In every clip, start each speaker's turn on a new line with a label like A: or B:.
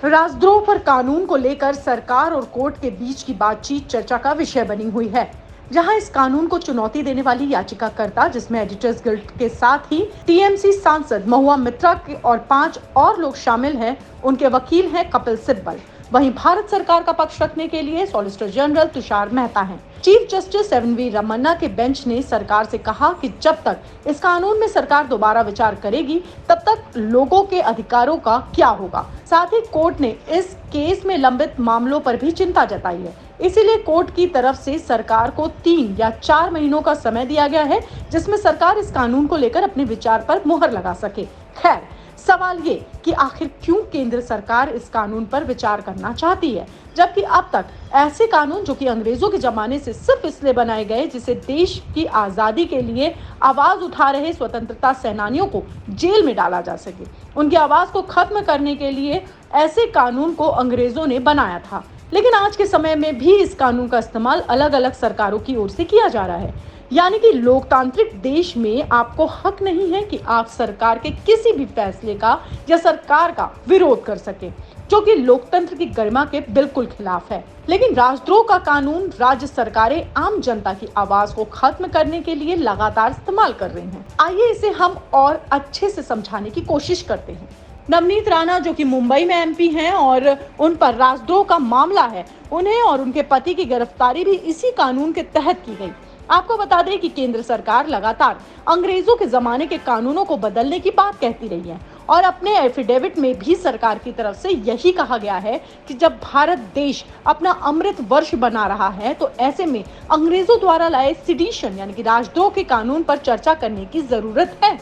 A: राजद्रोह पर कानून को लेकर सरकार और कोर्ट के बीच की बातचीत चर्चा का विषय बनी हुई है, जहां इस कानून को चुनौती देने वाली याचिकाकर्ता, जिसमें एडिटर्स गिल्ड के साथ ही टीएमसी सांसद महुआ मित्रा और 5 और लोग शामिल हैं, उनके वकील हैं कपिल सिब्बल। वहीं भारत सरकार का पक्ष रखने के लिए सॉलिसिटर जनरल तुषार मेहता हैं। Chief justice NV. रमन्ना के बेंच ने सरकार से कहा कि जब तक इस कानून में सरकार दोबारा विचार करेगी, तब तक लोगों के अधिकारों का क्या होगा। साथ ही कोर्ट ने इस केस में लंबित मामलों पर भी चिंता जताई है। इसीलिए कोर्ट की तरफ से सरकार को 3 या 4 महीनों का समय दिया गया है, जिसमें सरकार इस कानून को लेकर अपने विचार पर मुहर लगा सके। खैर, सवाल ये कि आखिर क्यों केंद्र सरकार इस कानून पर विचार करना चाहती है, जबकि अब तक ऐसे कानून जो कि अंग्रेजों के जमाने से सिर्फ इसलिए बनाए गए जिसे देश की आजादी के लिए आवाज उठा रहे स्वतंत्रता सेनानियों को जेल में डाला जा सके, उनकी आवाज को खत्म करने के लिए ऐसे कानून को अंग्रेजों ने बनाया था। लेकिन आज के समय में भी इस कानून का इस्तेमाल अलग अलग सरकारों की ओर से किया जा रहा है। यानी कि लोकतांत्रिक देश में आपको हक नहीं है कि आप सरकार के किसी भी फैसले का या सरकार का विरोध कर सके, जो कि लोकतंत्र की गरिमा के बिल्कुल खिलाफ है। लेकिन राजद्रोह का कानून राज्य सरकारें आम जनता की आवाज को खत्म करने के लिए लगातार इस्तेमाल कर रही हैं। आइए इसे हम और अच्छे से समझाने की कोशिश करते हैं। नवनीत राणा, जो कि मुंबई में एमपी हैं और उन पर राजद्रोह का मामला है, उन्हें और उनके पति की गिरफ्तारी भी इसी कानून के तहत की गई। आपको बता दें कि केंद्र सरकार लगातार अंग्रेजों के जमाने के कानूनों को बदलने की बात कहती रही है और अपने एफिडेविट में भी सरकार की तरफ से यही कहा गया है कि जब भारत देश अपना अमृत वर्ष बना रहा है, तो ऐसे में अंग्रेजों द्वारा लाए सिडिशन यानी कि राजद्रोह के कानून पर चर्चा करने की जरूरत है।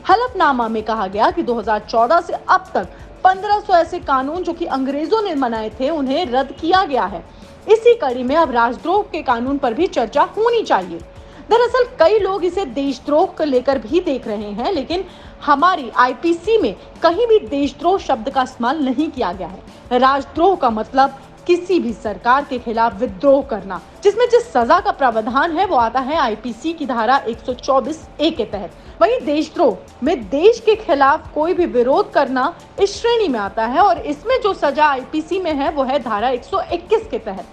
A: हलफनामा में कहा गया कि 2014 से अब तक 1500 ऐसे कानून जो कि अंग्रेजों ने बनाए थे, उन्हें रद्द किया गया है। इसी कड़ी में अब राजद्रोह के कानून पर भी चर्चा होनी चाहिए। दरअसल कई लोग इसे देशद्रोह को लेकर भी देख रहे हैं, लेकिन हमारी आईपीसी में कहीं भी देशद्रोह शब्द का इस्तेमाल नहीं किया गया है। राजद्रोह का मतलब किसी भी सरकार के खिलाफ विद्रोह करना, जिसमें जिस सजा का प्रावधान है वो आता है आईपीसी की धारा 124A के तहत। वहीं देशद्रोह में देश के खिलाफ कोई भी विरोध करना इस श्रेणी में आता है और इसमें जो सजा आईपीसी में है वो है धारा 121 के तहत।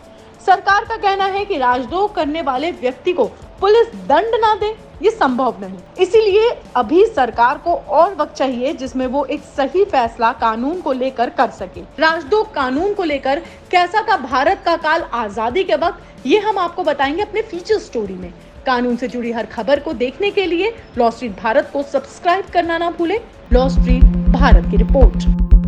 A: सरकार का कहना है कि राजद्रोह करने वाले व्यक्ति को पुलिस दंड ना दे, ये संभव नहीं। इसीलिए अभी सरकार को और वक्त चाहिए जिसमें वो एक सही फैसला कानून को लेकर कर सके। राजद्रोह कानून को लेकर कैसा था भारत का काल आजादी के वक्त, ये हम आपको बताएंगे अपने फीचर स्टोरी में। कानून से जुड़ी हर खबर को देखने के लिए लॉ स्ट्रीट भारत को सब्सक्राइब करना ना भूले। लॉ स्ट्रीट भारत की रिपोर्ट।